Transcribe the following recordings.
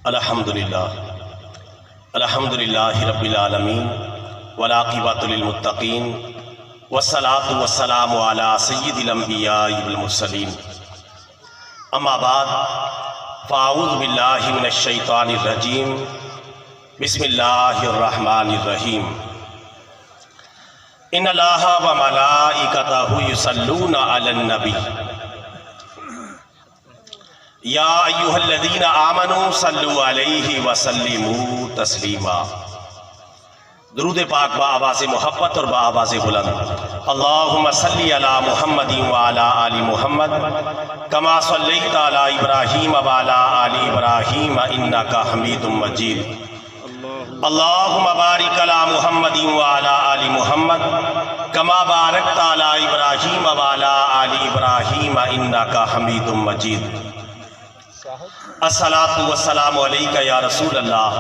الحمدللہ رب العالمین والعاقبۃ للمتقین والصلاة والسلام علی سید الانبیاء والمرسلین اما بعد فاعوذ باللہ من الشیطان الرجیم بسم اللہ الرحمن الرحیم ان اللہ وملائکتہ یصلون علی النبی یا ایھا الذین آمنوا صلوا علیہ وسلموا تسلیما۔ درود پاک با آواز محبت اور با آواز بلند۔ اللہم صلی علی محمد وعلی آل محمد کما صلیت علی ابراہیم وعلی آل ابراہیم انک حمید مجید۔ اللہم بارک علی محمد وعلی آل محمد کما بارکت علی ابراہیم وعلی آل ابراہیم انک حمید مجید۔ الصلاۃ والسلام علیک یا رسول اللہ،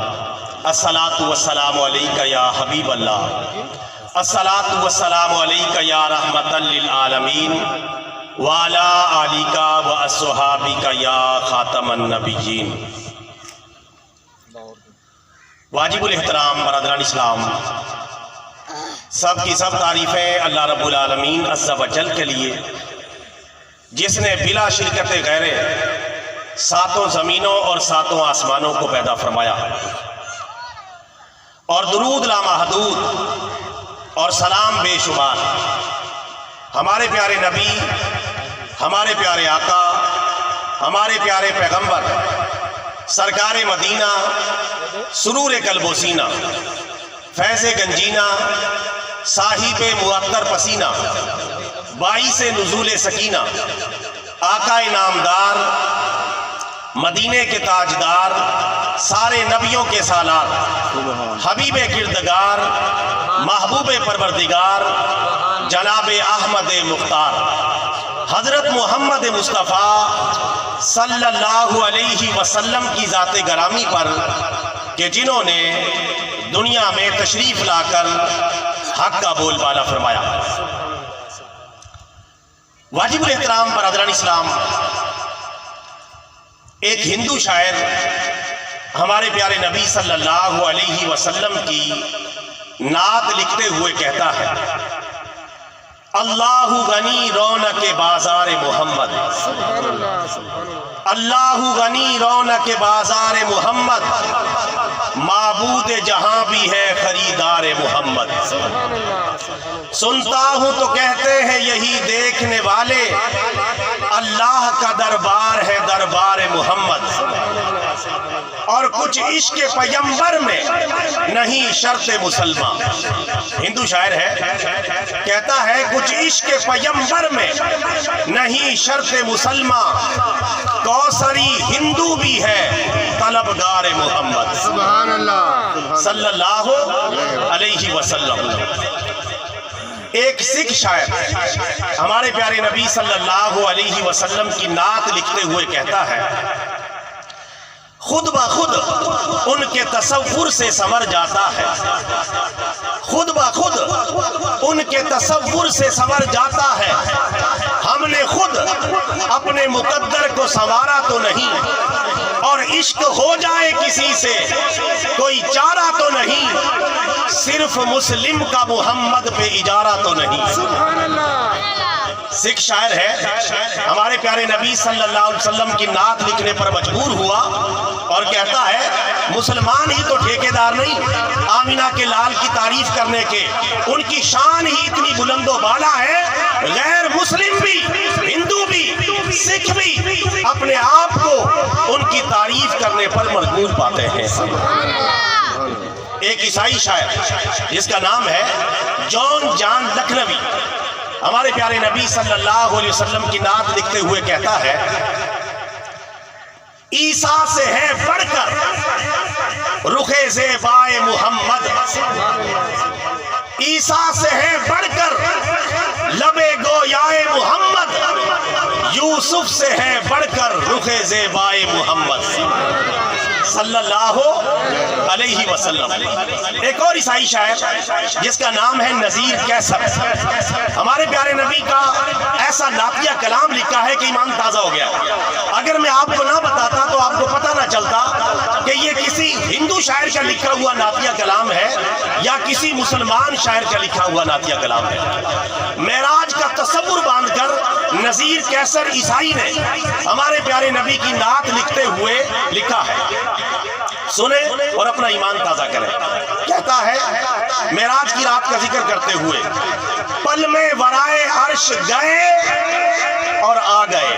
الصلاۃ والسلام علیک یا حبیب اللہ، الصلاۃ والسلام علیک یا رحمۃ للعالمین وعلی آلک واصحابک یا خاتم النبیین۔ واجب الاحترام برادران اسلام، سب کی سب تعریفیں اللہ رب العالمین عز و جل کے لیے، جس نے بلا شرکت غیرے ساتوں زمینوں اور ساتوں آسمانوں کو پیدا فرمایا، اور درود لامحدود اور سلام بے شمار ہمارے پیارے نبی، ہمارے پیارے آقا، ہمارے پیارے پیغمبر سرکار مدینہ، سرور قلب و سینہ، فیض گنجینہ، صاحب معطر پسینہ، باعث نزول سکینہ، آقا نامدار، مدینے کے تاجدار، سارے نبیوں کے سالار، حبیب کردگار، محبوب پروردگار، جناب احمد مختار، حضرت محمد مصطفیٰ صلی اللہ علیہ وسلم کی ذات گرامی پر کہ جنہوں نے دنیا میں تشریف لا کر حق کا بول بالا فرمایا۔ واجب الاحترام برادران اسلام، ایک ہندو شاعر ہمارے پیارے نبی صلی اللہ علیہ وسلم کی نعت لکھتے ہوئے کہتا ہے، اللہ غنی رونق بازار محمد، اللہ غنی رونق بازار محمد، معبود جہاں بھی ہے خریدار محمد۔ سنتا ہوں تو کہتے ہیں یہی دیکھنے والے، اللہ کا دربار ہے دربار محمد، اور کچھ عشق پیمبر میں نہیں شرط مسلمان۔ ہندو شاعر ہے، کہتا ہے کچھ عشق پیمبر میں نہیں شرط مسلمان، کوثری ہندو بھی ہے طلبگار محمد سبحان اللہ صلی اللہ علیہ وسلم۔ ایک سکھ شاعر ہمارے پیارے نبی صلی اللہ علیہ وسلم کی نعت لکھتے ہوئے کہتا ہے، خود بخود ان کے تصور سے سنور جاتا ہے، خود بخود ان کے تصور سے سنور جاتا ہے، ہم نے خود اپنے مقدر کو سنوارا تو نہیں، اور عشق ہو جائے کسی سے کوئی چارہ تو نہیں، صرف مسلم کا محمد پہ اجارہ تو نہیں۔ سبحان اللہ۔ سکھ شاعر ہے، ہمارے پیارے نبی صلی اللہ علیہ وسلم کی نعت لکھنے پر مجبور ہوا اور کہتا ہے مسلمان ہی تو ٹھیکیدار نہیں، آمینہ کے لال کی تعریف کرنے کے ان کی شان ہی اتنی بلند و بالا ہے، غیر مسلم بھی، ہندو بھی، سکھ بھی اپنے آپ کو ان کی تعریف کرنے پر مجبور پاتے ہیں۔ ایک عیسائی شاعر جس کا نام ہے جان لکھنوی، ہمارے پیارے نبی صلی اللہ علیہ وسلم کی نعت لکھتے ہوئے کہتا ہے، عیسیٰ سے ہے بڑھ کر رخ زیبائے محمد، عیسیٰ سے ہے بڑھ کر لب گویائے محمد، یوسف سے ہے بڑھ کر رخ زیبائے محمد صلی اللہ علیہ وسلم۔ ایک اور عیسائی شاعر جس کا نام ہے نذیر کیسر، ہمارے پیارے نبی کا ایسا نعتیہ کلام لکھا ہے کہ ایمان تازہ ہو گیا۔ اگر میں آپ کو نہ بتاتا تو آپ کو پتہ نہ چلتا کہ یہ کسی ہندو شاعر کا لکھا ہوا نعتیہ کلام ہے یا کسی مسلمان شاعر کا لکھا ہوا نعتیہ کلام ہے۔ معراج کا تصور باندھ کر نذیر کیسر عیسائی نے ہمارے پیارے نبی کی نعت لکھتے ہوئے لکھا ہے، سنیں اور اپنا ایمان تازہ کریں۔ کہتا ہے معراج کی رات کا ذکر کرتے ہوئے، پل میں ورائے عرش گئے اور آ گئے،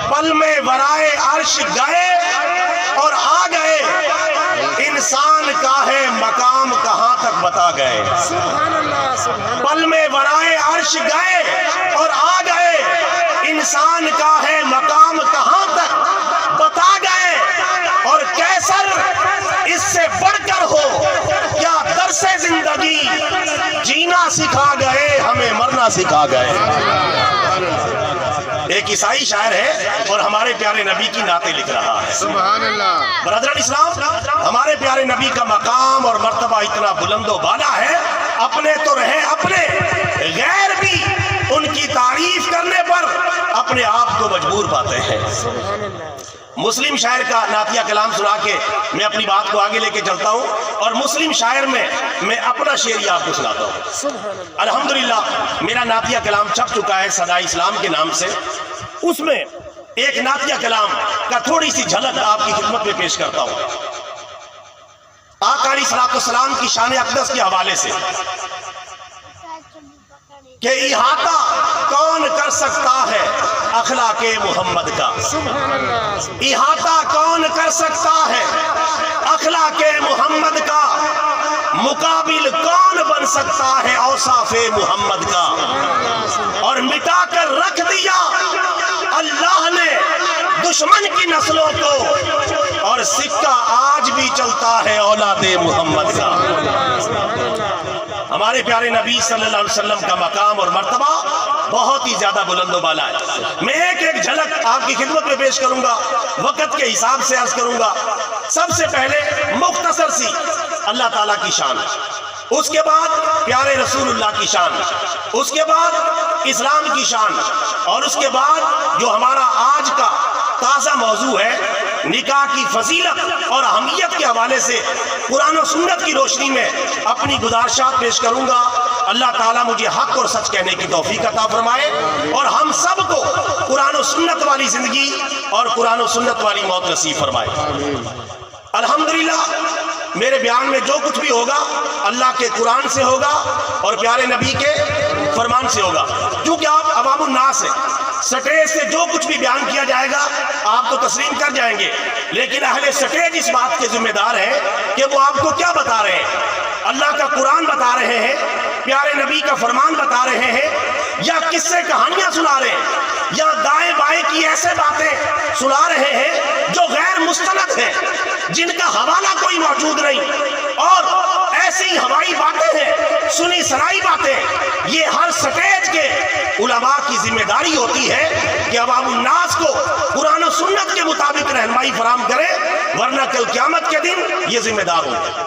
پل میں ورائے عرش گئے اور آ گئے، انسان کا ہے مقام کہاں تک بتا گئے۔ پل میں ورائے عرش گئے اور آ گئے، انسان کا ہے مقام کہاں تک بتا گئے، اور کیسر اس سے بڑھ کر ہو کیا درس زندگی، جینا سکھا گئے ہمیں مرنا سکھا گئے۔ ایک عیسائی شاعر ہے اور ہمارے پیارے نبی کی نعتیں لکھ رہا ہے۔ سبحان اللہ۔ برادران اسلام، ہمارے پیارے نبی کا مقام اور مرتبہ اتنا بلند و بالا ہے، اپنے تو رہے اپنے، غیر بھی ان کی تعریف کرنے پر اپنے آپ کو مجبور پاتے ہیں۔ مسلم شاعر کا نعتیہ کلام سنا کے میں اپنی بات کو آگے لے کے چلتا ہوں، اور مسلم شاعر میں اپنا شعر یہ آپ کو سناتا ہوں۔ الحمدللہ میرا نعتیہ کلام چھپ چکا ہے صدائے اسلام کے نام سے، اس میں ایک نعتیہ کلام کا تھوڑی سی جھلک آپ کی خدمت میں پیش کرتا ہوں، آقا علیہ الصلوۃ والسلام کی شان اقدس کے حوالے سے، کہ احاطہ کون کر سکتا ہے اخلاق محمد کا، احاطہ کون کر سکتا ہے اخلاق محمد کا، مقابل کون بن سکتا ہے اوصاف محمد کا، اور مٹا کر رکھ دیا اللہ نے دشمن کی نسلوں کو، اور سکہ آج بھی چلتا ہے اولاد محمد کا۔ ہمارے پیارے نبی صلی اللہ علیہ وسلم کا مقام اور مرتبہ بہت ہی زیادہ بلند و بالا ہے۔ میں ایک ایک جھلک آپ کی خدمت میں پیش کروں گا، وقت کے حساب سے عرض کروں گا۔ سب سے پہلے مختصر سی اللہ تعالیٰ کی شان، اس کے بعد پیارے رسول اللہ کی شان، اس کے بعد اسلام کی شان، اور اس کے بعد جو ہمارا آج کا تازہ موضوع ہے نکاح کی فضیلت اور اہمیت کے حوالے سے قرآن و سنت کی روشنی میں اپنی گزارشات پیش کروں گا۔ اللہ تعالیٰ مجھے حق اور سچ کہنے کی توفیق عطا فرمائے، اور ہم سب کو قرآن و سنت والی زندگی اور قرآن و سنت والی موت نصیب فرمائے۔ الحمدللہ میرے بیان میں جو کچھ بھی ہوگا اللہ کے قرآن سے ہوگا اور پیارے نبی کے فرمان سے ہوگا، کیونکہ آپ عوام الناس ہیں، سٹیج سے جو کچھ بھی بیان کیا جائے گا آپ تو تسلیم کر جائیں گے، لیکن اہل سٹیج اس بات کے ذمہ دار ہیں کہ وہ آپ کو کیا بتا رہے ہیں، اللہ کا قرآن بتا رہے ہیں، پیارے نبی کا فرمان بتا رہے ہیں، یا قصے کہانیاں سنا رہے ہیں، یا دائیں بائیں کی ایسے باتیں سنا رہے ہیں جو غیر مستند ہیں، جن کا حوالہ کوئی موجود نہیں، اور ایسی ہوائی باتیں ہیں، سنی سنائی باتیں۔ یہ ہر سٹیج کے علماء کی ذمہ داری ہوتی ہے کہ عوام الناس کو قرآن و سنت کے مطابق رہنمائی فراہم کرے، ورنہ کل قیامت کے دن یہ ذمہ دار ہوں۔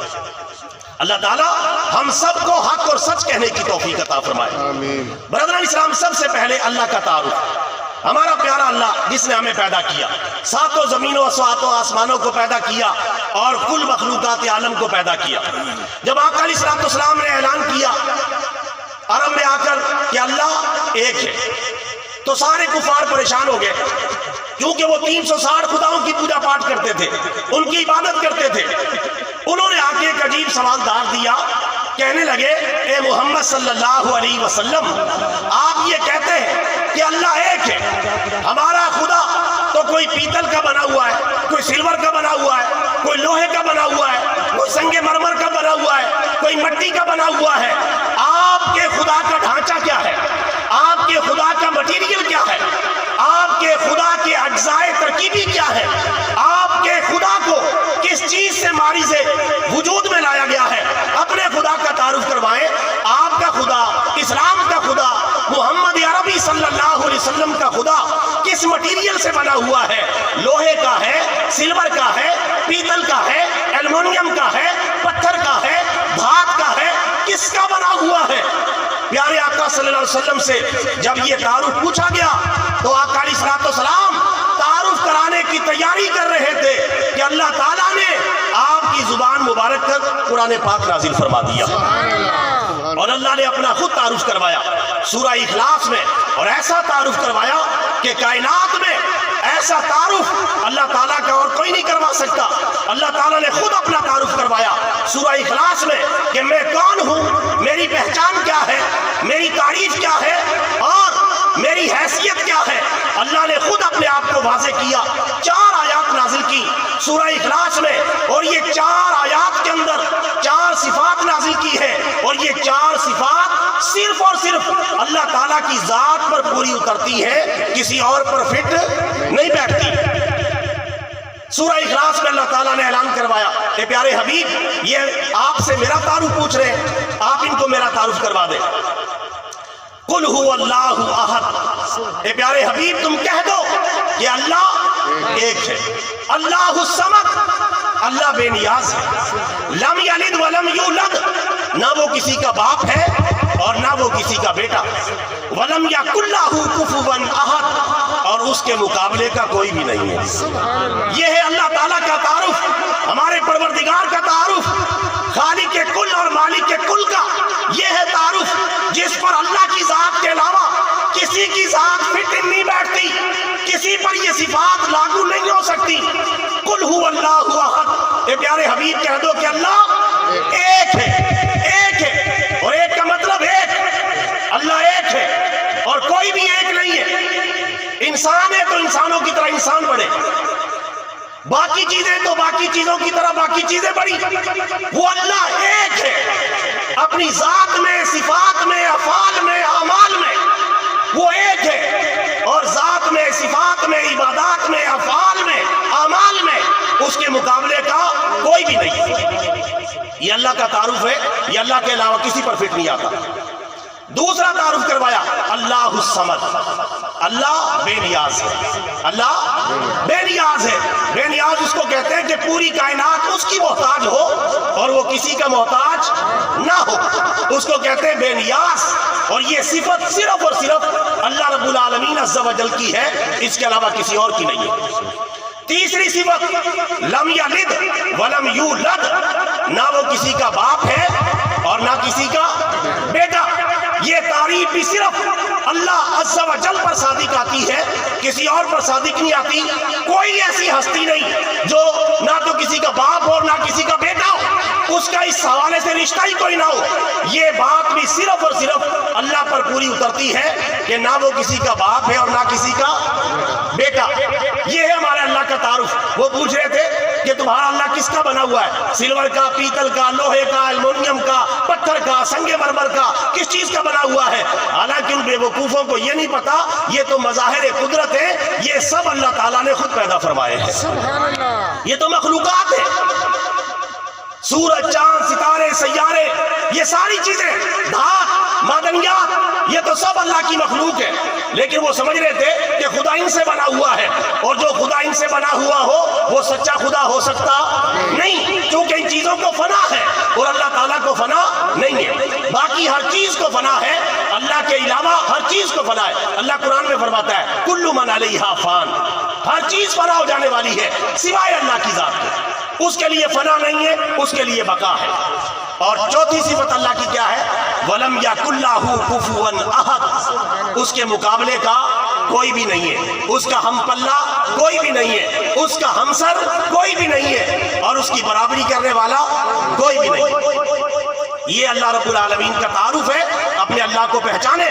اللہ تعالیٰ ہم سب کو حق اور سچ کہنے کی توفیق عطا فرمائے۔ برادران اسلام، سب سے پہلے اللہ کا تعارف۔ ہمارا پیارا اللہ جس نے ہمیں پیدا کیا، ساتوں زمینوں ساتوں آسمانوں کو پیدا کیا، اور کل مخلوقات عالم کو پیدا کیا۔ جب آقا علیہ السلام نے اعلان کیا عرب میں آ کر کہ اللہ ایک ہے، تو سارے کفار پریشان ہو گئے، کیونکہ وہ 360 خداؤں کی پوجا پاٹ کرتے تھے، ان کی عبادت کرتے تھے۔ انہوں نے آ کے ایک عجیب سوال دار دیا، کہنے لگے اے محمد صلی اللہ علیہ وسلم، آپ یہ کہتے ہیں کہ اللہ ایک ہے، ہمارا خدا تو کوئی پیتل کا بنا ہوا ہے، کوئی سلور کا بنا ہوا ہے، کوئی لوہے کا بنا ہوا ہے، کوئی سنگ مرمر کا بنا ہوا ہے، کوئی مٹی کا بنا ہوا ہے، آپ کے خدا کا ڈھانچہ کیا ہے؟ آپ کے خدا کا مٹیریل کیا ہے؟ آپ کے خدا کے اجزائے ترکیبی کیا ہے؟ آپ کے خدا کو کس چیز سے ماری سے وجود میں لایا گیا ہے؟ اپنے خدا کا تعارف کروائیں۔ آپ کا خدا، اسلام کا خدا، محمد عربی صلی اللہ علیہ وسلم کا خدا کس مٹیریل سے بنا ہوا ہے؟ لوہے کا ہے، سلور کا ہے، پیتل کا ہے، ایلومینیم کا ہے، پتھر کا ہے، دھات کا ہے، کس کا بنا ہوا ہے؟ پیارے آقا صلی اللہ علیہ وسلم سے جب یہ تعارف پوچھا گیا تو آقا علیہ السلام تعارف کرانے کی تیاری کر رہے تھے کہ اللہ تعالیٰ مبارک کر قرآن پاک نازل فرما دیا اور اللہ نے اپنا خود تعارف کروایا سورہ اخلاص میں، اور ایسا تعارف کروایا کہ کائنات میں ایسا تعارف اللہ تعالیٰ کا اور کوئی نہیں کروا سکتا۔ اللہ تعالیٰ نے خود اپنا تعارف کروایا سورہ اخلاص میں کہ میں کون ہوں، میری پہچان کیا ہے، میری تعریف کیا ہے اور میری حیثیت کیا ہے۔ اللہ نے خود اپنے آپ کو واضح کیا، 4 آیات نازل کی سورہ اخلاص میں، اور یہ 4 آیات کے اندر 4 صفات نازل کی ہے، اور یہ 4 صفات صرف اور صرف اللہ تعالیٰ کی ذات پر پوری اترتی ہے، کسی اور پر فٹ نہیں بیٹھتی۔ سورہ اخلاص میں اللہ تعالیٰ نے اعلان کروایا، اے پیارے حبیب یہ آپ سے میرا تعارف پوچھ رہے ہیں، آپ ان کو میرا تعارف کروا دیں۔ قل هو اللہ احد، اے پیارے حبیب تم کہہ دو کہ اللہ ایک ہے، اللہ الصمد، اللہ بے نیاز ہے، لم یلد ولم یولد، نہ وہ کسی کا باپ ہے اور نہ وہ کسی کا بیٹا، ولم یکن لہ کفوا احد، اور اس کے مقابلے کا کوئی بھی نہیں ہے۔ یہ ہے اللہ تعالیٰ کا تعارف، ہمارے پروردگار کا تعارف، خالق کے کل اور مالک کے کل کا یہ ہے تعارف، جس پر اللہ کی ذات کے علاوہ کسی کی ذات فٹ نہیں بیٹھتی، کسی پر یہ صفات لاگو نہیں ہو سکتی۔ قل هو اللہ احد، اے پیارے حبیب کہہ دو کہ اللہ ایک ہے، ایک ہے، اور ایک کا مطلب ایک، اللہ ایک ہے اور کوئی بھی ایک نہیں ہے۔ انسان ہے تو انسانوں کی طرح انسان بڑھے، باقی چیزیں تو باقی چیزوں کی طرح باقی چیزیں بڑی، وہ اللہ ایک ہے، اپنی ذات میں، صفات میں، افعال میں، اعمال میں وہ ایک ہے، اور ذات میں، صفات میں، عبادات میں، افعال میں، اعمال میں اس کے مقابلے کا کوئی بھی نہیں۔ یہ اللہ کا تعارف ہے، یہ اللہ کے علاوہ کسی پر فٹ نہیں آتا۔ دوسرا تعارف کروایا اللہ الصمد، اللہ بے نیاز ہے، اللہ بے نیاز ہے۔ بے نیاز اس کو کہتے ہیں کہ پوری کائنات اس کی محتاج ہو اور وہ کسی کا محتاج نہ ہو، اس کو کہتے ہیں بے نیاز، اور یہ صفت صرف اور صرف اللہ رب العالمین عز و جل کی ہے، اس کے علاوہ کسی اور کی نہیں ہے۔ تیسری صفت لم یلد ولم یولد، نہ وہ کسی کا باپ ہے اور نہ کسی کا بیٹا۔ یہ تعریف بھی صرف اللہ عز و جل پر صادق آتی ہے، کسی اور پر صادق نہیں آتی۔ کوئی ایسی ہستی نہیں جو نہ تو کسی کا باپ ہو اور نہ کسی کا بیٹا ہو، اس کا اس حوالے سے رشتہ ہی کوئی نہ ہو۔ یہ بات بھی صرف اور صرف اللہ پر پوری اترتی ہے کہ نہ وہ کسی کا باپ ہے اور نہ کسی کا بیٹا۔ یہ ہے ہمارے اللہ کا تعارف۔ وہ پوچھ رہے تھے کہ تمہارا اللہ کس کا بنا ہوا ہے، سلور کا، پیتل کا، لوہے کا، ایلومینیم کا، پتھر کا، سنگ مرمر کا، کس چیز کا بنا ہوا ہے؟ حالانکہ ان بے وقوفوں کو یہ نہیں پتا، یہ تو مظاہر قدرت ہے، یہ سب اللہ تعالیٰ نے خود پیدا فرمائے ہیں، یہ تو مخلوقات ہیں، سورج، چاند، ستارے، سیارے، یہ ساری چیزیں، دھات، معدنیات، یہ تو سب اللہ کی مخلوق ہے۔ لیکن وہ سمجھ رہے تھے کہ خدا ان سے بنا ہوا ہے، اور جو خدا ان سے بنا ہوا ہو وہ سچا خدا ہو سکتا نہیں، کیونکہ ان چیزوں کو فنا ہے اور اللہ تعالیٰ کو فنا نہیں ہے۔ باقی ہر چیز کو فنا ہے، اللہ کے علاوہ ہر چیز کو فنا ہے۔ اللہ قرآن میں فرماتا ہے کل من علیہا فان، ہر چیز فنا ہو جانے والی ہے سوائے اللہ کی ذات کے، اس کے لیے فنا نہیں ہے، اس کے لیے بقا ہے۔ اور چوتھی صفت اللہ کی کیا ہے؟ وَلَمْ يَكُنْ لَهُ كُفُوًا أَحَدٌ، اس کے مقابلے کا کوئی بھی نہیں ہے، اس کا ہم پلہ کوئی بھی نہیں ہے، اس کا ہمسر کوئی بھی نہیں ہے، اور اس کی برابری کرنے والا کوئی بھی نہیں۔ یہ اللہ رب العالمین کا تعارف ہے۔ اپنے اللہ کو پہچانے،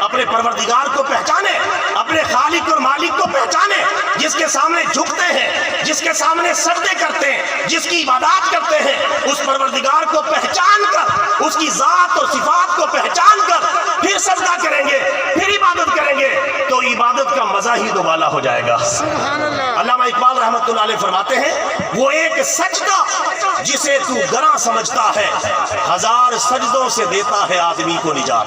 اپنے پروردگار کو پہچانے، اپنے خالق اور مالک کو پہچانے، جس کے سامنے جھکتے ہیں، جس کے سامنے سجدے کرتے ہیں، جس کی عبادات کرتے ہیں، اس پروردگار کو پہچان کر، اس کی ذات اور صفات کو پہچان کر پھر سجدہ کریں گے، پھر عبادت کریں گے، تو عبادت کا مزہ ہی دوبالا ہو جائے گا۔ علامہ اقبال رحمۃ اللہ علیہ فرماتے ہیں وہ ایک سجدہ جسے تو گراں سمجھتا ہے، ہزار سجدوں سے دیتا ہے آدمی کو نجات۔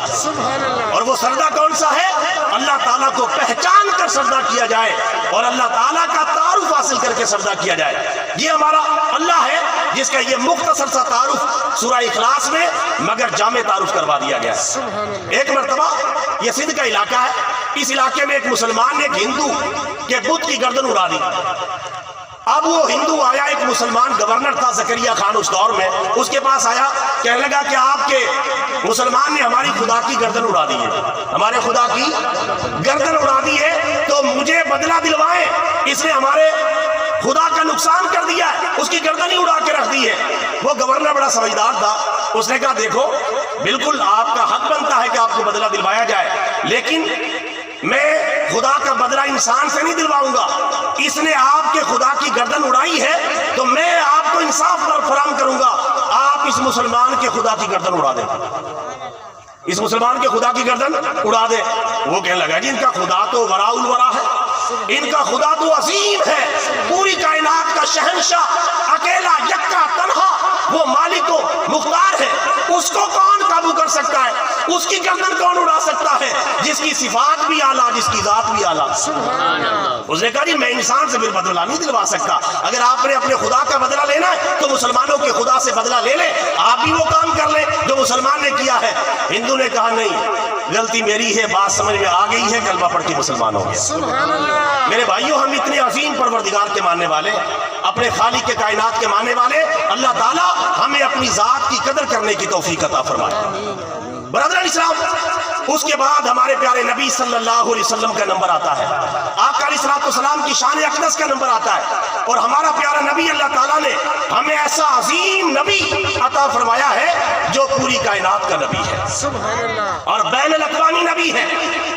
اور وہ سجدہ کون سا ہے؟ اللہ تعالیٰ کو پہچان کر سجدہ کیا جائے اور اللہ تعالیٰ کا تعارف حاصل کر کے سجدہ کیا جائے۔ یہ ہمارا اللہ ہے جس کا یہ مختصر سا تعارف سورہ اخلاص میں مگر جامع تعارف کروا دیا گیا ہے۔ ایک مرتبہ یہ سندھ کا علاقہ ہے، اس علاقے میں ایک مسلمان نے ایک ہندو کے بت کی گردن اڑا دی۔ اب وہ ہندو آیا، ایک مسلمان گورنر تھا زکریا خان اس دور میں، اس کے پاس آیا، کہنے لگا کہ آپ کے مسلمان نے ہماری خدا کی گردن اڑا دی ہے، ہمارے خدا کی گردن اڑا دی ہے، تو مجھے بدلہ دلوائیں، اس نے ہمارے خدا کا نقصان کر دیا ہے، اس کی گردن ہی اڑا کے رکھ دی ہے۔ وہ گورنر بڑا سمجھدار تھا، اس نے کہا دیکھو بالکل آپ کا حق بنتا ہے کہ آپ کو بدلہ دلوایا جائے، لیکن میں خدا کا بدلہ انسان سے نہیں دلواؤں گا، اس نے آپ کے خدا کی گردن اڑائی ہے تو میں آپ کو انصاف فراہم کروں گا، آپ اس مسلمان کے خدا کی گردن اڑا دیں، اس مسلمان کے خدا کی گردن اڑا دیں۔ وہ کہنے لگا جی ان کا خدا تو وراء الورا ہے، ان کا خدا تو عظیم ہے، پوری کائنات کا شہنشاہ، اکیلا یکا تنہا، وہ مالک و مختار ہے، اس کو کون قابو کر سکتا ہے، اس کی گردن کون اڑا سکتا ہے، جس کی صفات بھی اعلیٰ، جس کی ذات بھی اعلیٰ۔ اس نے کہا جی میں انسان سے پھر بدلہ نہیں دلوا سکتا، اگر آپ نے اپنے خدا کا بدلہ لینا ہے تو مسلمانوں کے خدا سے بدلہ لے لیں، آپ بھی وہ کام کر لیں جو مسلمان نے کیا ہے۔ ہندو نے کہا نہیں، غلطی میری ہے، بات سمجھ میں آ گئی ہے، کلمہ پڑھ کے مسلمان ہو گیا۔ میرے بھائیوں، ہم اتنے عظیم پروردگار کے ماننے والے، اپنے خالق کے کائنات کے ماننے والے، اللہ تعالیٰ ہمیں اپنی ذات کی قدر کرنے کی توفیق عطا فرمائے۔ برادران اسلام، اس کے بعد ہمارے پیارے نبی صلی اللہ علیہ وسلم کا نمبر آتا ہے، آقا علیہ السلام کی شان اقدس کا نمبر آتا ہے، اور ہمارا پیارا نبی اللہ تعالیٰ نے ہمیں ایسا عظیم نبی عطا فرمایا ہے جو پوری کائنات کا نبی ہے اور بین الاقوامی نبی ہے۔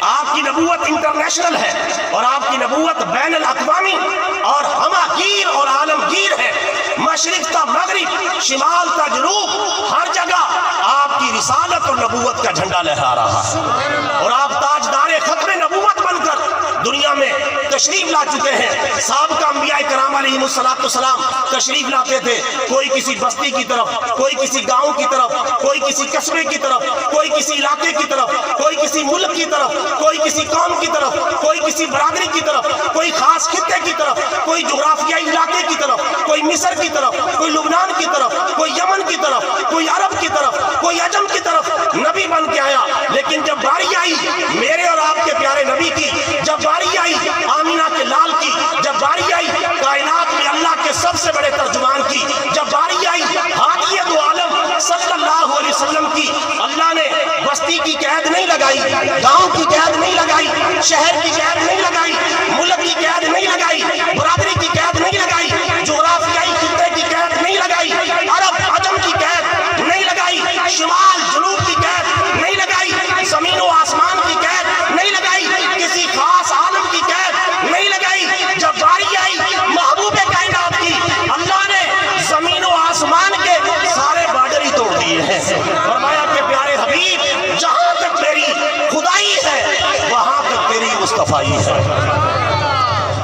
آپ کی نبوت انٹرنیشنل ہے اور آپ کی نبوت بین الاقوامی اور ہماگیر اور عالمگیر ہے، مشرق تا مغرب، شمال تا جنوب، ہر جگہ آپ کی رسالت اور نبوت کا جھنڈا لہرا رہا ہے، اور آپ تاجدار ختم نبوت بن کر دنیا میں تشریف لا چکے ہیں۔ سابقہ انبیاء کرام علیہ السلام تشریف لاتے تھے، کوئی کسی بستی کی طرف، کوئی کسی گاؤں کی طرف، کوئی کسی قصبے کی طرف، کوئی کسی علاقے کی طرف، کوئی کسی ملک کی طرف، کوئی کسی قوم کی طرف، کوئی کسی برادری کی طرف، کوئی خاص خطے کی طرف، کوئی جغرافیائی علاقے کی طرف، کوئی مصر کی طرف، کوئی لبنان کی طرف، کوئی یمن کی طرف، کوئی عرب کی طرف، کوئی عجم کی طرف نبی بن کے آیا۔ لیکن جب باری آئی میرے اور آپ کے پیارے نبی کی، جب باری آئی آمینہ کے لال کی، جب باری آئی کائنات میں اللہ کے سب سے بڑے ترجمان کی، جب باری آئی ہادی دو عالم صلی اللہ علیہ وسلم کی، اللہ نے بستی کی قید نہیں لگائی، گاؤں کی قید نہیں لگائی، شہر کی قید نہیں لگائی، ملک کی قید نہیں لگائی، برادری کی قید نہیں لگائی، جغرافیائی خطے کی قید نہیں لگائی، عرب عجم کی قید نہیں لگائی، شمال جنوب کی قید نہیں لگائی، زمین و آسمان کی قید نہیں لگائی، کسی خاص عالم کی قید نہیں لگائی۔ جب باری آئی محبوب کائنات کی، اللہ نے زمین و آسمان کے سارے بارڈر ہی توڑ دیے ہیں، فرمایا کہ پیارے حبیب جہاں تک تیری خدائی ہے وہاں تک تیری مصطفائی ہے۔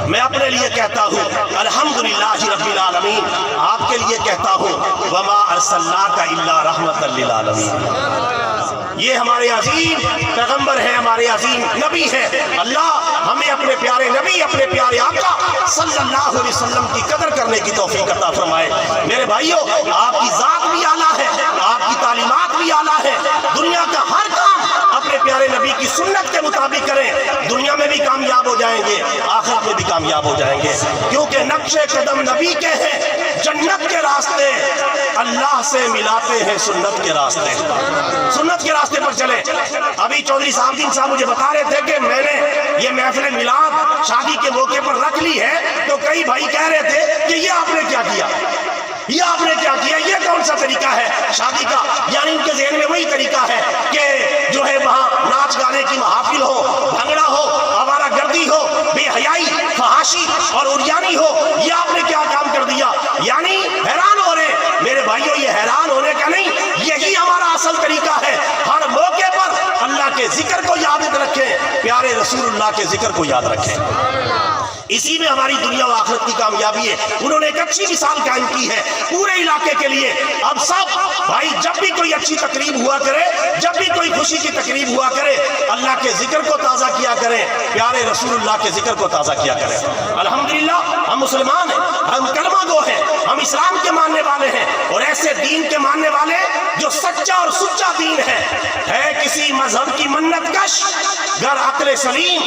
میں اپنے لیے کہتا ہوں الحمدللہ رب العالمین، آپ کے لیے کہتا ہوں وما ارسلناک الا رحمۃ للعالمین۔ یہ ہمارے عظیم پیغمبر ہیں، ہمارے عظیم نبی ہیں۔ اللہ ہمیں اپنے پیارے نبی، اپنے پیارے آقا صلی اللہ علیہ وسلم کی قدر کرنے کی توفیق عطا فرمائے۔ میرے بھائیوں، آپ کی ذات بھی اعلیٰ ہے، آپ کی تعلیمات بھی اعلیٰ ہے، دنیا کا ہر کام اپنے پیارے نبی کی سنت کے مطابق کریں، دنیا میں بھی کامیاب ہو جائیں گے، آخرت میں بھی کامیاب ہو جائیں گے، کیونکہ نقش قدم نبی کے ہیں، جنت کے راستے اللہ سے ملاتے ہیں سنت کے راستے، سنت کے راستے پر چلیں۔ ابھی چودھری صاحب دین صاحب مجھے بتا رہے تھے کہ میں نے یہ محفل میلاد شادی کے موقع پر رکھ لی ہے، تو کئی بھائی کہہ رہے تھے کہ یہ آپ نے کیا کیا، یہ آپ نے کیا کیا، یہ کون سا طریقہ ہے شادی کا؟ یعنی ان کے ذہن میں وہی طریقہ ہے کہ جو ہے وہاں ناچ گانے کی محافل ہو، بھنگڑا ہو، آوارہ گردی ہو، بے حیائی، فحاشی اور عریانی ہو، یہ آپ نے کیا کام کر دیا؟ یعنی حیران ہو رہے ہیں۔ میرے بھائیوں، یہ حیران ہونے کا نہیں، یہی ہمارا اصل طریقہ ہے۔ ہر موقع پر اللہ کے ذکر کو یاد رکھیں، پیارے رسول اللہ کے ذکر کو یاد رکھیں، اسی میں ہماری دنیا و آخرت کی کامیابی ہے۔ انہوں نے ایک اچھی مثال قائم کی ہے پورے علاقے کے لیے۔ اب سب بھائی جب بھی کوئی اچھی تقریب ہوا کرے، جب بھی کوئی خوشی کی تقریب ہوا کرے، اللہ کے ذکر کو تازہ کیا کریں، پیارے رسول اللہ کے ذکر کو تازہ کیا کریں۔ الحمدللہ ہم مسلمان ہیں، ہم کلمہ گو ہیں، ہم اسلام کے ماننے والے ہیں، اور ایسے دین کے ماننے والے جو سچا اور سچا دین ہے کسی مذہب کی منت کش گر عقل سلیم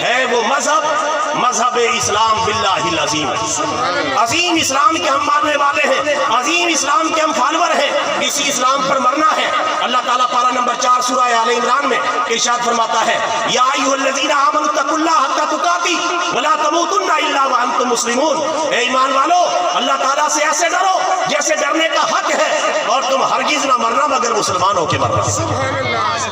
ہے وہ مذہب اسلام باللہ العظیم. عظیم اسلام کے ہم ماننے والے ہیں, عظیم اسلام کے ہم فالور ہیں, اسی اسلام پر مرنا ہے. اللہ تعالیٰ پارہ نمبر 4 سورہ آل عمران میں ارشاد فرماتا ہے یا ایھا الذین آمنوا اتقوا اللہ حق تقاته ولا تموتن الا وانتم مسلمون. اے ایمان والو, اللہ تعالیٰ سے ایسے ڈرو جیسے ڈرنے کا حق ہے, اور تم ہرگز نہ مرنا مگر مسلمان ہو کے مرنا.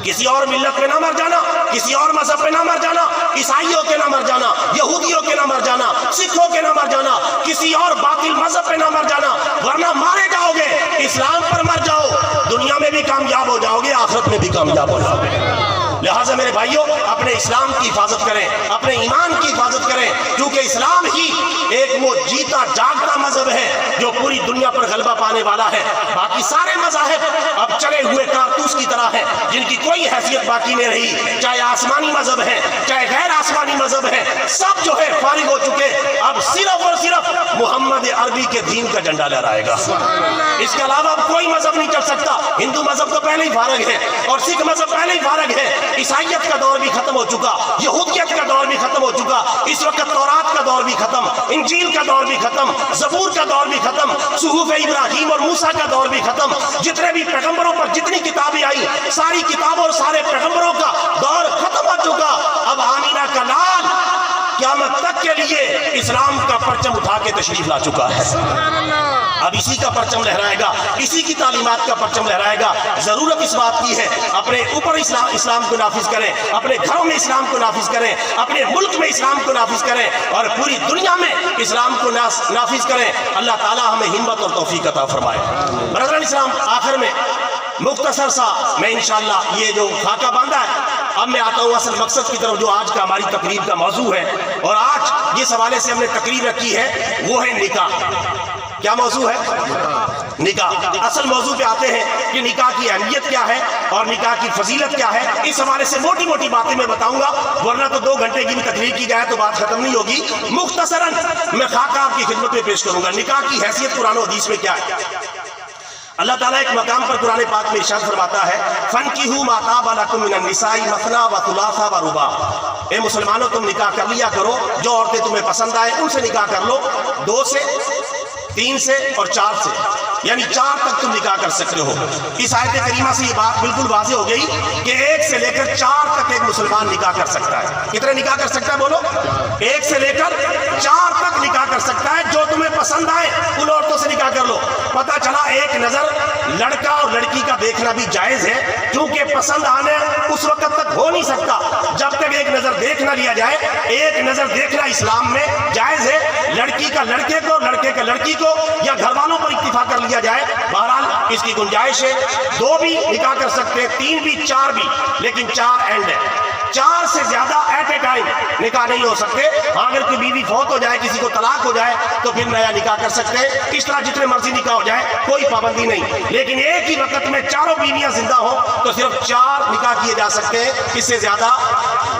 کسی اور ملت پہ نہ مر جانا, کسی اور مذہب پہ نہ مر جانا, عیسائیوں کے نہ مر جانا, یہودیوں کے نہ مر جانا, سکھوں کے نہ مر جانا, کسی اور باطل مذہب پہ نہ مر جانا, ورنہ مارے جاؤ گے. اسلام پر مر جاؤ, دنیا میں بھی کامیاب ہو جاؤ گے, آخرت میں بھی کامیاب ہو جاؤ گے. لہٰذا میرے بھائیوں, اپنے اسلام کی حفاظت کریں, اپنے ایمان کی حفاظت کریں, کیونکہ اسلام ہی ایک وہ جیتا جاگتا مذہب ہے جو پوری دنیا پر غلبہ پانے والا ہے. باقی سارے مذاہب اب چلے ہوئے کارتوس کی طرح ہیں جن کی کوئی حیثیت باقی نہیں رہی, چاہے آسمانی مذہب ہے چاہے غیر آسمانی مذہب ہے, سب جو ہے فارغ ہو چکے. اب صرف اور صرف محمد عربی کے دین کا جھنڈا لہرائے گا. اس کے علاوہ اب کوئی مذہب نہیں چل سکتا. ہندو مذہب تو پہلے ہی فارغ ہے, اور سکھ مذہب پہلے ہی فارغ ہے. عیسائیت کا دور بھی ختم ہو چکا, یہودیت کا دور بھی ختم ہو چکا, اس وقت تورات کا دور بھی ختم, انجیل کا دور بھی ختم, زبور کا دور بھی ختم, صحف ابراہیم اور موسیٰ کا دور بھی ختم. جتنے بھی پیغمبروں پر جتنی کتابیں آئی, ساری کتابوں اور سارے پیغمبروں کا دور ختم ہو چکا. اب آمینہ کا لال قیامت تک کے لیے اسلام کا پرچم اٹھا کے تشریف لا چکا ہے. اب اسی کا پرچم لہرائے گا, اسی کی تعلیمات کا پرچم لہرائے گا. ضرورت اس بات کی ہے اپنے اوپر اسلام کو نافذ کریں, اپنے گھروں میں اسلام کو نافذ کریں, اپنے ملک میں اسلام کو نافذ کریں, اور پوری دنیا میں اسلام کو نافذ کریں. اللہ تعالی ہمیں ہمت اور توفیق عطا فرمائے. برادران اسلام, آخر میں مختصر سا میں انشاءاللہ یہ جو خاکہ باندھا ہے, اب میں آتا ہوں اصل مقصد کی طرف جو آج کا ہماری تقریب کا موضوع ہے. اور آج جس حوالے سے ہم نے تقریر رکھی ہے وہ ہے نکاح. کیا موضوع ہے؟ نکاح. اصل موضوع پہ آتے ہیں کہ نکاح کی اہمیت کیا ہے اور نکاح کی فضیلت کیا ہے. اس حوالے سے موٹی موٹی باتیں میں بتاؤں گا, ورنہ تو 2 گھنٹے کی بھی تقریر کی جائے تو بات ختم نہیں ہوگی. مختصراً میں خاکہ آپ کی خدمت میں پیش کروں گا. نکاح کی حیثیت قرآن و حدیث میں کیا ہے. اللہ تعالیٰ ایک مقام پر قرآن پاک میں ارشاد فرماتا ہے فَانْكِحُوا مَا طَابَ لَكُم مِّنَ النِّسَاءِ مَثْنَىٰ وَثُلَاثَ وَرُبَاعَ. اے مسلمانوں, تم نکاح کر لیا کرو, جو عورتیں تمہیں پسند آئے ان سے نکاح کر لو. 2 سے, 3 سے اور 4 سے, یعنی 4 تک تم نکاح کر سکتے ہو. اس آیت کریمہ سے یہ بات بالکل واضح ہو گئی کہ 1 سے لے کر 4 تک ایک مسلمان نکاح کر سکتا ہے. کتنے نکاح کر سکتا ہے بولو؟ 1 سے لے کر 4 تک نکاح کر سکتا ہے. جو تمہیں پسند آئے ان عورتوں سے نکاح کر لو. پتہ چلا ایک نظر لڑکا اور لڑکی کا دیکھنا بھی جائز ہے, کیونکہ پسند آنے اس وقت تک ہو نہیں سکتا جب تک ایک نظر دیکھ نہ لیا جائے. ایک نظر دیکھنا اسلام میں جائز ہے, لڑکی کا لڑکے کو, لڑکے کا لڑکی کو, یا گھر والوں پر اتفاق کر لیا جائے. بہرحال اس کی گنجائش ہے. 2 بھی نکاح کر سکتے ہیں, 3 بھی, 4 بھی, لیکن 4 اینڈ ہے. 4 سے زیادہ ایٹ اے ٹائم نکاح نہیں ہو سکتے. ہاں اگر کوئی بیوی فوت ہو جائے, کسی کو طلاق ہو جائے تو پھر نیا نکاح کر سکتے ہیں. اس طرح جتنے مرضی نکاح ہو جائے کوئی پابندی نہیں. لیکن ایک ہی وقت میں چاروں بیویاں زندہ ہوں تو صرف 4 نکاح کیے جا سکتے ہیں, اس سے زیادہ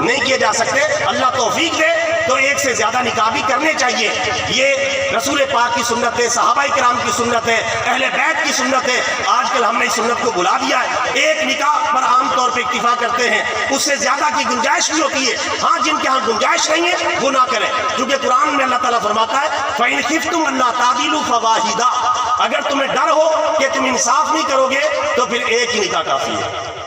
نہیں کیے جا سکتے. اللہ توفیق دے تو 1 سے زیادہ نکاح بھی کرنے چاہیے. یہ رسول پاک کی سنت ہے, صحابہ کرام کی سنت ہے, اہل بیت کی سنت ہے. آج کل ہم نے اس سنت کو بھلا دیا ہے. ایک نکاح پر عام طور پہ اکتفا کرتے ہیں, اس سے زیادہ کی گنجائش بھی ہوتی ہے. ہاں جن کے ہاں گنجائش نہیں ہے وہ نہ کریں, کیونکہ قرآن میں اللہ تعالیٰ فرماتا ہے فَإِنْ خِفْتُمْ أَلَّا تَعْدِلُوا فَوَاحِدًا. اگر تمہیں ڈر ہو کہ تم انصاف نہیں کرو گے تو پھر ایک ہی نکاح کافی ہے.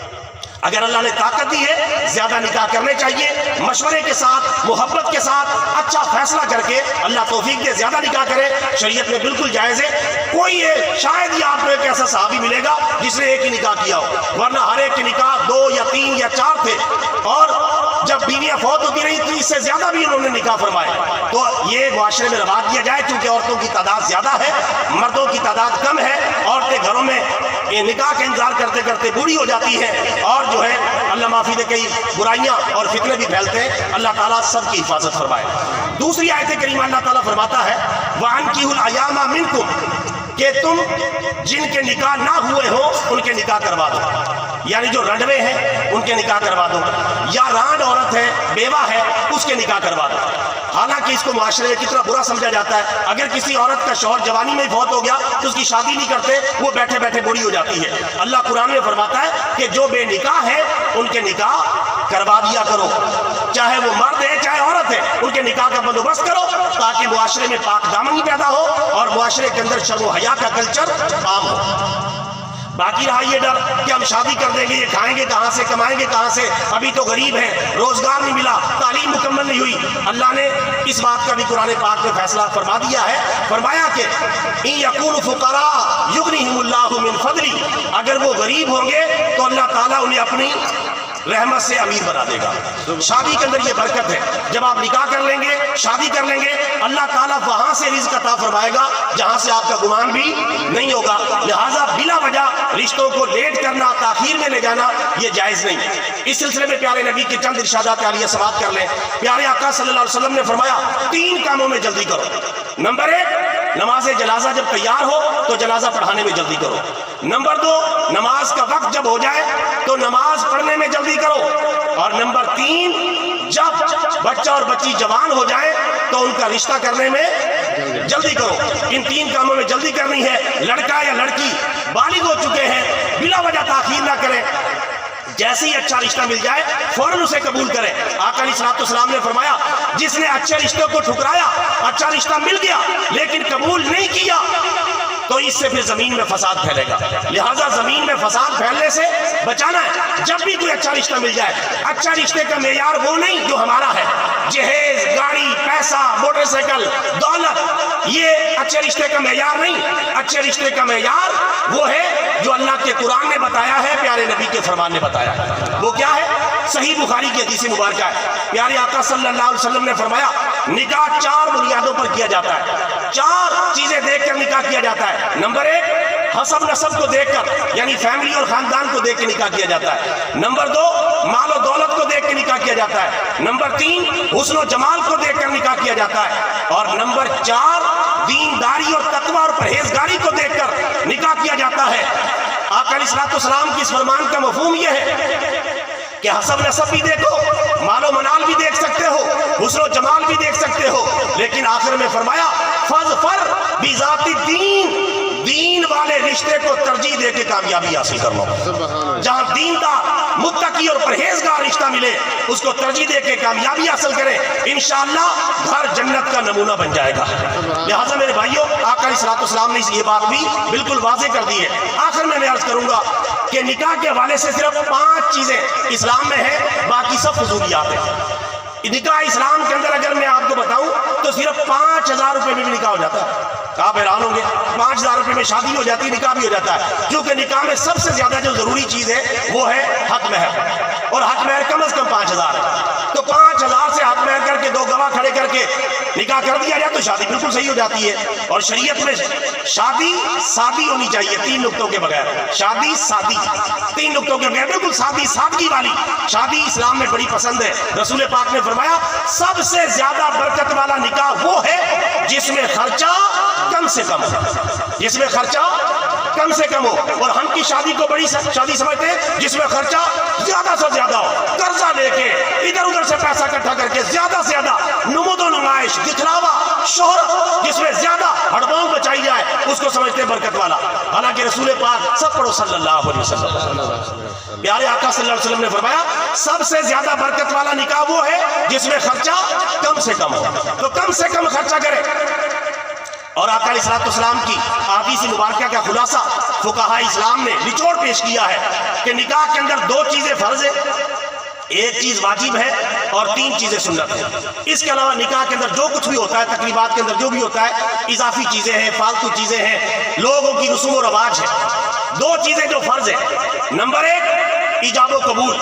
اگر اللہ نے طاقت دی ہے زیادہ نکاح کرنے چاہیے, مشورے کے ساتھ, محبت کے ساتھ, اچھا فیصلہ کر کے. اللہ توفیق دے زیادہ نکاح کرے, شریعت میں بالکل جائز ہے. کوئی شاید ہی آپ کو ایک ایسا صحابی ملے گا جس نے ایک ہی نکاح کیا ہو, ورنہ ہر ایک کے نکاح 2 یا 3 یا 4 تھے. اور جب بیویاں فوت ہوتی رہی تو اس سے زیادہ بھی انہوں نے نکاح فرمائے. تو یہ معاشرے میں روا دیا جائے, کیونکہ عورتوں کی تعداد زیادہ ہے, مردوں کی تعداد کم ہے. عورتیں گھروں میں نکاح کا انتظار کرتے کرتے بوڑھی ہو جاتی ہیں, اور جو ہے اللہ معافی دے کئی برائیاں اور فتنے بھی پھیلتے ہیں. اللہ تعالیٰ سب کی حفاظت فرمائے. دوسری آیت کریمہ اللہ تعالیٰ فرماتا ہے وَأَنْكِحُوا الْأَيَامَ مِنْكُمْ کہ تم جن کے نکاح نہ ہوئے ہو ان کے نکاح کروا دو، یعنی جو رنڈوے ہیں ان کے نکاح کروا دو، یا رانڈ عورت ہے بیوہ ہے اس کے نکاح کروا دو۔ حالانکہ اس کو معاشرے میں کتنا برا سمجھا جاتا ہے، اگر کسی عورت کا شوہر جوانی میں فوت ہو گیا تو اس کی شادی نہیں کرتے، وہ بیٹھے بیٹھے بوڑھی ہو جاتی ہے۔ اللہ قرآن میں فرماتا ہے کہ جو بے نکاح ہے ان کے نکاح کروا دیا کرو، چاہے وہ مرد ہے چاہے عورت ہے، ان کے نکاح کا بندوبست کرو تاکہ معاشرے میں پاک دامنی پیدا ہو اور معاشرے کے اندر شرم و حیا کا کلچر عام ہو۔ باقی رہا یہ ڈر کہ ہم شادی کر دیں گے، یہ کھائیں گے کہاں سے، کمائیں گے کہاں سے، ابھی تو غریب ہیں، روزگار نہیں ملا، تعلیم مکمل نہیں ہوئی۔ اللہ نے اس بات کا بھی قرآن پاک میں فیصلہ فرما دیا ہے، فرمایا کہ ان یکونوا فقراء یغنیہم اللہ من فضلہ، اگر وہ غریب ہوں گے تو اللہ تعالیٰ انہیں اپنی رحمت سے امیر بنا دے گا۔ شادی کے اندر یہ برکت ہے، جب آپ نکاح کر لیں گے، شادی کر لیں گے، اللہ تعالیٰ وہاں سے رزق عطا فرمائے گا جہاں سے آپ کا گمان بھی نہیں ہوگا۔ لہٰذا بلا وجہ رشتوں کو لیٹ کرنا، تاخیر میں لے جانا یہ جائز نہیں۔ اس سلسلے میں پیارے نبی کے چند ارشادات عالیہ سماعت کر لیں۔ پیارے آقا صلی اللہ علیہ وسلم نے فرمایا 3 کاموں میں جلدی کرو۔ نمبر 1، نماز جنازہ جب تیار ہو تو جنازہ پڑھانے میں جلدی کرو۔ نمبر 2، نماز کا وقت جب ہو جائے تو نماز پڑھنے میں جلدی کرو۔ اور نمبر 3، جب بچہ اور بچی جوان ہو جائے تو ان کا رشتہ کرنے میں جلدی کرو۔ ان 3 کاموں میں جلدی کرنی ہے۔ لڑکا یا لڑکی بالغ ہو چکے ہیں، بلا وجہ تاخیر نہ کریں، جیسے ہی اچھا رشتہ مل جائے فوراً اسے قبول کریں۔ آقا علیہ السلام نے فرمایا جس نے اچھے رشتوں کو ٹھکرایا، اچھا رشتہ مل گیا لیکن قبول نہیں کیا تو اس سے پھر زمین میں فساد پھیلے گا۔ لہٰذا زمین میں فساد پھیلنے سے بچانا ہے۔ جب بھی کوئی اچھا رشتہ مل جائے، اچھا رشتے کا معیار وہ نہیں جو ہمارا ہے، جہیز، گاڑی، پیسہ، موٹر سائیکل، دولت، یہ اچھے رشتے کا معیار نہیں۔ اچھے رشتے کا معیار وہ ہے جو اللہ کے قرآن نے بتایا ہے، پیارے نبی کے فرمان نے بتایا ہے۔ وہ کیا ہے؟ صحیح بخاری کی حدیث مبارکہ ہے۔ پیارے آقا صلی اللہ علیہ وسلم نے فرمایا نکاح 4 بنیادوں پر کیا جاتا ہے، 4 چیزیں دیکھ کر نکاح کیا جاتا ہے۔ نمبر 1، حسب نسب کو دیکھ کر، یعنی فیملی اور خاندان کو دیکھ کے نکاح کیا جاتا ہے۔ نمبر 2، مال و دولت کو دیکھ کے نکاح کیا جاتا ہے۔ نمبر 3، حسن و جمال کو دیکھ کر نکاح کیا جاتا ہے۔ اور نمبر 4، دینداری اور تقوی اور پرہیزگاری کو دیکھ کر نکاح کیا جاتا ہے۔ آقا علیہ السلام کی اس فرمان کا مفہوم یہ ہے کہ حسب نسب بھی دیکھو، مال و منال بھی دیکھ سکتے ہو، حسن و جمال بھی دیکھ سکتے ہو، لیکن آخر میں فرمایا فَاظْفَرْ بِذَاتِ الدِّینِ، دین والے رشتے کو ترجیح دے کے کامیابی حاصل کر لو۔ جہاں دیندار، متقی اور پرہیزگار رشتہ ملے اس کو ترجیح دے کے کامیابی حاصل کرے، انشاءاللہ گھر جنت کا نمونہ بن جائے گا۔ لہٰذا میرے بھائیوں، آقا علیہ السلام نے یہ بات بھی بالکل واضح کر دی ہے۔ آخر میں عرض کروں گا کہ نکاح کے حوالے سے صرف 5 چیزیں اسلام میں ہیں، باقی سب فضولیات ہیں۔ نکاح اسلام کے اندر اگر میں آپ کو بتاؤں تو صرف 5000 روپے میں بھی نکاح ہو جاتا ہے۔ آپ حیران ہوں گے، 5000 روپے میں شادی ہو جاتی ہے، نکاح بھی ہو جاتا ہے، کیونکہ نکاح میں سب سے زیادہ جو ضروری چیز ہے وہ ہے حق مہر، اور حق مہر کم از کم 5000 ہے۔ تو 5000 سے حق مہر کر کے 2 گواہ کھڑے کر کے نکاح کر دیا جائے تو شادی بالکل صحیح ہو جاتی ہے۔ اور شریعت میں شادی سادی ہونی چاہیے، 3 نقطوں کے بغیر۔ شادی سادی، 3 نقطوں کے بغیر، بالکل سادی، سادگی والی شادی اسلام میں بڑی پسند ہے۔ رسول پاک نے فرمایا سب سے زیادہ برکت والا نکاح وہ ہے جس میں خرچہ کم سے کم ہو، جس میں خرچہ کم سے کم ہو۔ اور ہم کی شادی کو بڑی شادی سمجھتے ہیں جس میں خرچہ زیادہ سے زیادہ ہو، قرضہ لے کے ادھر ادھر سے پیسہ اکٹھا کر کے زیادہ سے زیادہ نمود و نمائش، دکھلاوا، شہرت، جس میں زیادہ ہڑباؤں بچائی جائے اس کو سمجھتے ہیں برکت والا۔ حالانکہ رسول پاک سب پڑھو صلی اللہ علیہ وسلم، پیارے آقا صلی اللہ علیہ وسلم نے فرمایا سب سے زیادہ برکت والا نکاح وہ ہے جس میں خرچہ کم سے کم ہو، تو کم سے کم خرچہ کرے۔ اور آقا علیہ السلام کی احادیث مبارکہ کا خلاصہ فقہاء اسلام نے نچوڑ پیش کیا ہے کہ نکاح کے اندر 2 چیزیں فرض ہیں، 1 چیز واجب ہے اور 3 چیزیں سنت ہیں۔ اس کے علاوہ نکاح کے اندر جو کچھ بھی ہوتا ہے، تقریبات کے اندر جو بھی ہوتا ہے، اضافی چیزیں ہیں، فالتو چیزیں ہیں، لوگوں کی رسوم و رواج ہے۔ 2 چیزیں جو فرض ہیں، نمبر 1 ایجاب و قبول،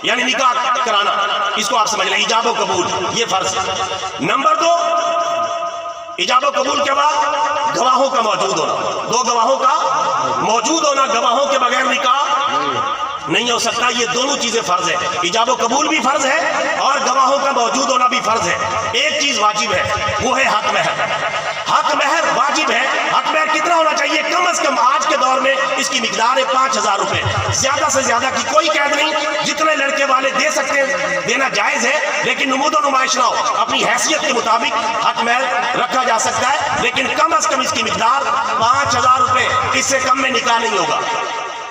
یعنی نکاح کرانا، اس کو آپ سمجھ لیں، ایجاب و قبول یہ فرض ہے۔ نمبر 2 ایجاب و قبول کے بعد گواہوں کا موجود ہونا، 2 گواہوں کا موجود ہونا، گواہوں کے بغیر نکاح نہیں ہو سکتا۔ یہ دونوں چیزیں فرض ہے، ایجاب و قبول بھی فرض ہے اور گواہوں کا موجود ہونا بھی فرض ہے۔ 1 چیز واجب ہے، وہ ہے حق مہر۔ حق مہر واجب ہے۔ حق مہر کتنا ہونا مقدار ہے 5000 روپے، زیادہ سے زیادہ کی کوئی قید نہیں، جتنے لڑکے والے دے سکتے ہیں دینا جائز ہے، لیکن نمود و نمائش نہ ہو، اپنی حیثیت کے مطابق حق محل رکھا جا سکتا ہے، لیکن کم از کم اس کی مقدار 5000 روپے، اس سے کم میں نکاح نہیں ہوگا۔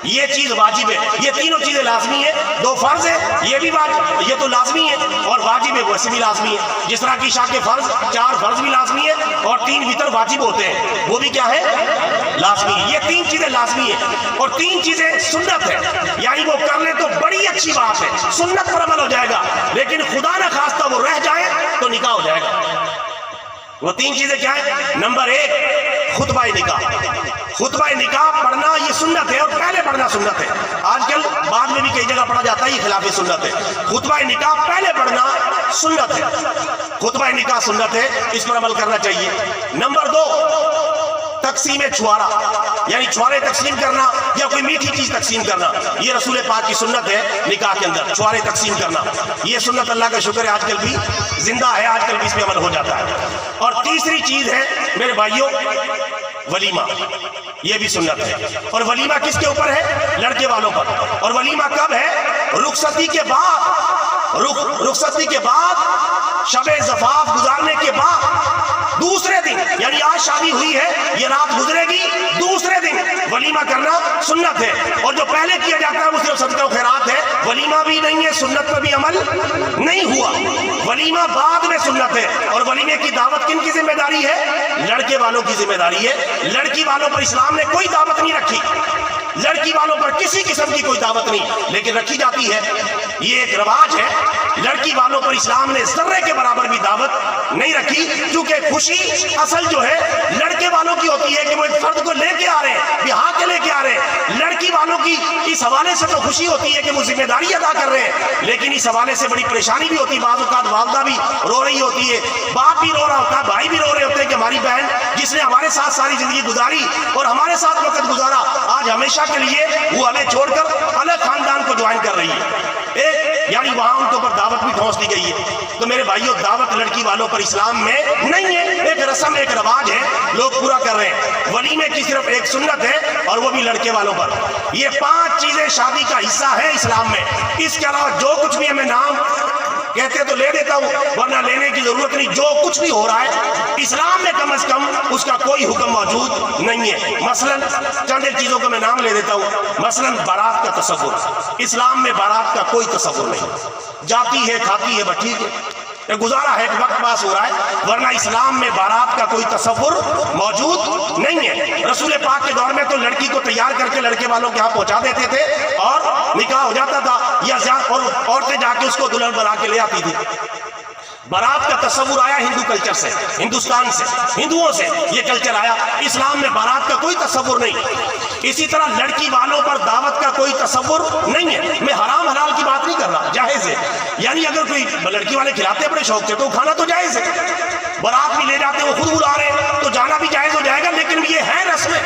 یہ چیز واجب ہے، یہ تینوں چیزیں لازمی ہیں، 2 فرض ہے یہ بھی واجب، یہ تو لازمی ہے، اور واجب ہے ویسے بھی لازمی ہے، جس طرح کی عشاء کے فرض 4 فرض بھی لازمی ہے اور 3 وتر واجب ہوتے ہیں، وہ بھی کیا ہے لازمی ہے۔ یہ 3 چیزیں لازمی ہیں اور 3 چیزیں سنت ہے، یعنی وہ کر لے تو بڑی اچھی بات ہے، سنت پر عمل ہو جائے گا، لیکن خدا نہ خواستہ وہ رہ جائے تو نکاح ہو جائے گا۔ وہ 3 چیزیں کیا ہیں؟ نمبر 1 خطبہ نکاح، خطبہ نکاح پڑھنا یہ سنت ہے اور پہلے پڑھنا سنت ہے، آج کل بعد میں بھی کئی جگہ پڑھا جاتا ہے، یہ خلاف سنت ہے۔ خطبہ نکاح پہلے پڑھنا سنت ہے، خطبہ نکاح سنت ہے، اس پر عمل کرنا چاہیے۔ نمبر 2 تقسیم چھوارا، یعنی چھوارے تقسیم کرنا یا کوئی میٹھی چیز تقسیم کرنا، یہ رسول پاک کی سنت ہے نکاح کے اندر، چھوارے تقسیم کرنا، یہ سنت اللہ کا شکر ہے آج کل بھی زندہ ہے، آج کل بھی اس پہ عمل ہو جاتا ہے۔ اور تیسری چیز ہے میرے بھائیوں ولیمہ، یہ بھی سنت ہے، اور ولیمہ کس کے اوپر ہے؟ لڑکے والوں پر، اور ولیمہ کب ہے؟ رخصتی کے بعد، رخصتی کے بعد، شب زفاف گزارنے کے بعد دوسرے دن، یعنی آج شادی ہوئی ہے، یہ رات گزرے گی، دوسرے دن ولیمہ کرنا سنت ہے، اور جو پہلے کیا جاتا ہے وہ صرف صدقہ و خیرات ہے، ولیمہ بھی نہیں ہے، سنت پر بھی عمل نہیں ہوا، ولیمہ بعد میں سنت ہے۔ اور ولیمے کی دعوت کن کی ذمہ داری ہے؟ لڑکے والوں کی ذمہ داری ہے، لڑکی والوں پر اسلام نے کوئی دعوت نہیں رکھی، لڑکی والوں پر کسی قسم کی کوئی دعوت نہیں، لیکن رکھی جاتی ہے، یہ ایک رواج ہے، لڑکی والوں پر اسلام نے ذرے کے برابر بھی دعوت نہیں رکھی، کیونکہ خوشی اصل جو ہے لڑکے والوں کی ہوتی ہے کہ وہ ایک فرد کو لے کے آ رہے ہیں، بہا کے لے کے آ رہے ہیں، لڑکی والوں کی اس حوالے سے تو خوشی ہوتی ہے کہ وہ ذمہ داری ادا کر رہے ہیں، لیکن اس حوالے سے بڑی پریشانی بھی ہوتی ہے، بعض اوقات والدہ بھی رو رہی ہوتی ہے، باپ بھی رو رہا ہوتا ہے، بھائی بھی رو رہے ہوتے ہیں کہ ہماری بہن جس نے ہمارے ساتھ ساری زندگی گزاری اور ہمارے ساتھ وقت گزارا، آج ہمیشہ کے لیے وہ ہمیں چھوڑ کر الگ خاندان کو جوائن کر رہی ہے، یعنی وہاں ان کے اوپر دعوت بھی ٹھونس دی گئی ہے۔ تو میرے بھائیوں دعوت لڑکی والوں پر اسلام میں نہیں ہے، ایک رسم ایک رواج ہے، لوگ پورا کر رہے ہیں، ولیمے کی صرف ایک سنت ہے اور وہ بھی لڑکے والوں پر۔ یہ 5 چیزیں شادی کا حصہ ہے اسلام میں، اس کے علاوہ جو کچھ بھی ہمیں نام کہتے تو لے دیتا ہوں، ورنہ لینے کی ضرورت نہیں، جو کچھ بھی ہو رہا ہے اسلام میں کم از کم اس کا کوئی حکم موجود نہیں ہے۔ مثلا چند ایک چیزوں کا میں نام لے دیتا ہوں، مثلا بارات کا تصور، اسلام میں بارات کا کوئی تصور نہیں، جاتی ہے کھاتی ہے بس ٹھیک ہے، گزارا ہے کہ وقت پاس ہو رہا ہے، ورنہ اسلام میں بارات کا کوئی تصور موجود نہیں ہے۔ رسول پاک کے دور میں تو لڑکی کو تیار کر کے لڑکے والوں کے ہاں پہنچا دیتے تھے اور نکاح ہو جاتا تھا، یا اور عورتیں جا کے اس کو دلہن بنا کے لے آتی تھی۔ بارات کا تصور آیا ہندو کلچر سے، ہندوستان سے، ہندوؤں سے یہ کلچر آیا، اسلام میں بارات کا کوئی تصور نہیں۔ اسی طرح لڑکی والوں پر دعوت کا کوئی تصور نہیں ہے، میں حرام حلال کی بات نہیں کر رہا، جائز ہے، یعنی اگر کوئی لڑکی والے کھلاتے بڑے شوق سے تو کھانا تو جائز ہے، بارات بھی لے جاتے وہ خود بلا رہے ہیں تو جانا بھی جائز ہو جائے گا، لیکن یہ ہے رسمیں،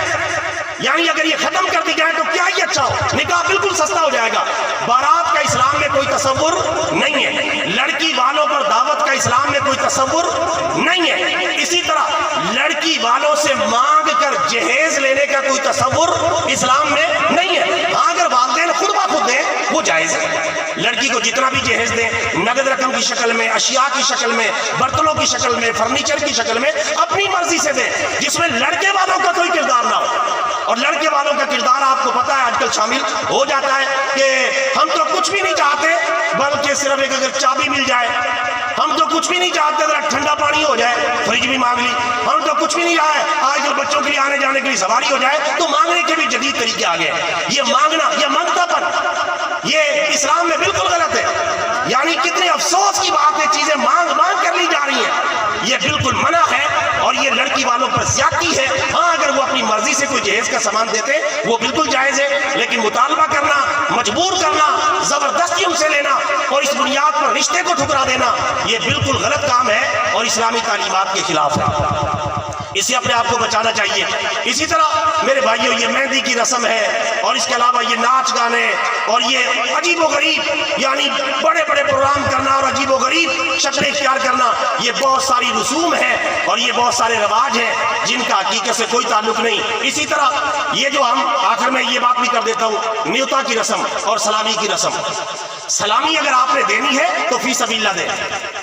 یعنی اگر یہ ختم کر دی جائے تو کیا ہی اچھا ہو، نکاح بالکل سستا ہو جائے گا۔ بارات کا اسلام میں کوئی تصور نہیں ہے، لڑکی والوں پر دعوت کا اسلام میں کوئی تصور نہیں ہے، اسی طرح لڑکی والوں سے مانگ کر جہیز لینے کا کوئی تصور اسلام میں نہیں ہے، ہاں اگر والدین خود بخود دیں وہ جائز ہے، لڑکی کو جتنا بھی جہیز دیں، نقد رقم کی شکل میں، اشیاء کی شکل میں، برتنوں کی شکل میں، فرنیچر کی شکل میں، اپنی مرضی سے دیں، جس میں لڑکے والوں کا کوئی کردار نہ ہو۔ اور لڑکے والوں کا کردار آپ کو پتا ہے آج کل شامل ہو جاتا ہے کہ ہم تو کچھ بھی نہیں چاہتے بلکہ صرف ایک اگر چابی مل جائے، ہم تو کچھ بھی نہیں چاہتے ذرا ٹھنڈا پانی ہو جائے، فریج بھی مانگ لی، ہم تو کچھ بھی نہیں چاہے آج کل بچوں کے لیے آنے جانے کے لیے سواری ہو جائے، تو مانگنے کے بھی جدید طریقے آ گئے، یہ مانگنا، یہ منگتا پن، یہ اسلام میں بالکل غلط ہے، یعنی کتنے افسوس کی بات ہے، چیزیں مانگ مانگ کر لی جا رہی ہیں، یہ بالکل منع ہے اور یہ لڑکی والوں پر زیادتی ہے۔ ہاں اگر وہ اپنی مرضی سے کوئی جہیز کا سامان دیتے وہ بالکل جائز ہے، لیکن مطالبہ کرنا، مجبور کرنا، زبردستی ان سے لینا اور اس بنیاد پر رشتے کو ٹھکرا دینا یہ بالکل غلط کام ہے اور اسلامی تعلیمات کے خلاف ہے۔ اسے اپنے آپ کو بچانا چاہیے۔ اسی طرح میرے بھائیوں یہ مہندی کی رسم ہے، اور اس کے علاوہ یہ ناچ گانے اور یہ عجیب و غریب یعنی بڑے بڑے پروگرام کرنا اور عجیب و غریب شکلیں اختیار کرنا، یہ بہت ساری رسوم ہیں اور یہ بہت سارے رواج ہیں جن کا حقیقت سے کوئی تعلق نہیں۔ اسی طرح یہ جو ہم آخر میں یہ بات بھی کر دیتا ہوں، نیوتا کی رسم اور سلامی کی رسم۔ سلامی اگر آپ نے دینی ہے تو فی سبیل اللہ دیں،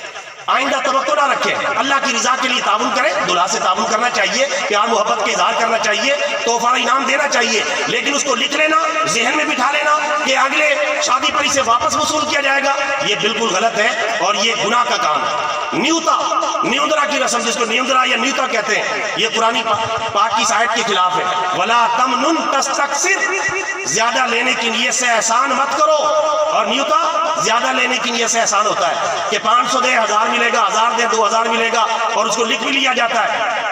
آئندہ توقع نہ رکھیں، اللہ کی رضا کے لیے تعاون کریں، دلہا سے تعاون کرنا چاہیے، پیار محبت کے اظہار کرنا چاہیے، تحفہ انعام دینا چاہیے، لیکن اس کو لکھ لینا، ذہن میں بٹھا لینا کہ اگلے شادی پر اسے واپس وصول کیا جائے گا، یہ بالکل غلط ہے اور یہ گناہ کا کام ہے۔ نیوتا، نیوندرا کی رسم جس کو نیوندرا یا نیوتا کہتے ہیں، یہ قرآن پاک کی آیت کے خلاف ہے۔ وَلَا تَمْنُن تَسْتَكْثِرْ، زیادہ لینے کی نیت سے احسان مت کرو، اور نیوتا زیادہ لینے کی نیت سے احسان ہوتا ہے کہ 500 دے 1000 ملے گا، 1000 دے 2000 ملے گا، اور اس کو لکھ بھی لیا جاتا ہے۔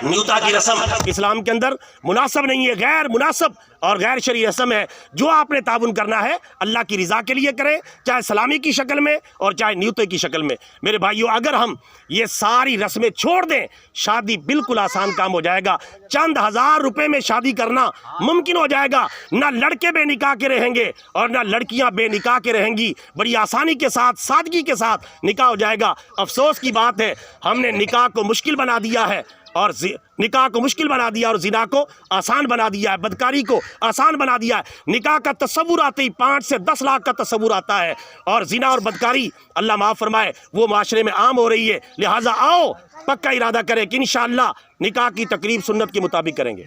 نیوتا کی رسم اسلام کے اندر مناسب نہیں ہے، غیر مناسب اور غیر شرعی رسم ہے۔ جو آپ نے تعاون کرنا ہے اللہ کی رضا کے لیے کریں، چاہے سلامی کی شکل میں اور چاہے نیوتے کی شکل میں۔ میرے بھائیوں اگر ہم یہ ساری رسمیں چھوڑ دیں، شادی بالکل آسان کام ہو جائے گا، چند ہزار روپے میں شادی کرنا ممکن ہو جائے گا، نہ لڑکے بے نکاح کے رہیں گے اور نہ لڑکیاں بے نکاح کے رہیں گی، بڑی آسانی کے ساتھ سادگی کے ساتھ نکاح ہو جائے گا۔ افسوس کی بات ہے ہم نے نکاح کو مشکل بنا دیا ہے، اور نکاح کو مشکل بنا دیا اور زنا کو آسان بنا دیا ہے، بدکاری کو آسان بنا دیا ہے۔ نکاح کا تصور آتے ہی 5 سے 10 لاکھ کا تصور آتا ہے، اور زنا اور بدکاری اللہ معاف فرمائے وہ معاشرے میں عام ہو رہی ہے۔ لہٰذا آؤ پکا ارادہ کریں کہ انشاءاللہ نکاح کی تقریب سنت کے مطابق کریں گے۔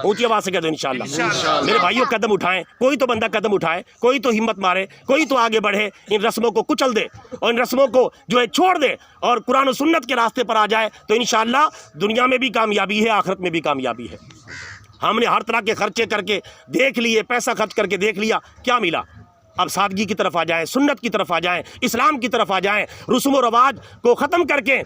اونچی آواز سے کہہ دو انشاءاللہ۔ میرے بھائیوں قدم اٹھائیں، کوئی تو بندہ قدم اٹھائے، کوئی تو ہمت مارے، کوئی تو آگے بڑھے، ان رسموں کو کچل دے اور ان رسموں کو جو ہے چھوڑ دے اور قرآن و سنت کے راستے پر آ جائے، تو انشاءاللہ دنیا میں بھی کامیابی ہے، آخرت میں بھی کامیابی ہے۔ ہم نے ہر طرح کے خرچے کر کے دیکھ لیے، پیسہ خرچ کر کے دیکھ لیا، کیا ملا؟ اب سادگی کی طرف آ جائیں، سنت کی طرف آ جائیں، اسلام کی طرف آ جائیں، رسوم و رواج کو ختم کر کے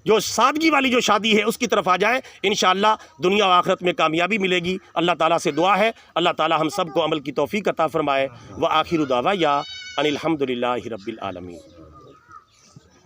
جو سادگی والی جو شادی ہے اس کی طرف آ جائیں، انشاءاللہ دنیا و آخرت میں کامیابی ملے گی۔ اللہ تعالیٰ سے دعا ہے اللہ تعالیٰ ہم سب کو عمل کی توفیق عطا فرمائے۔ وآخر دعوانا ان الحمد للہ رب العالمین۔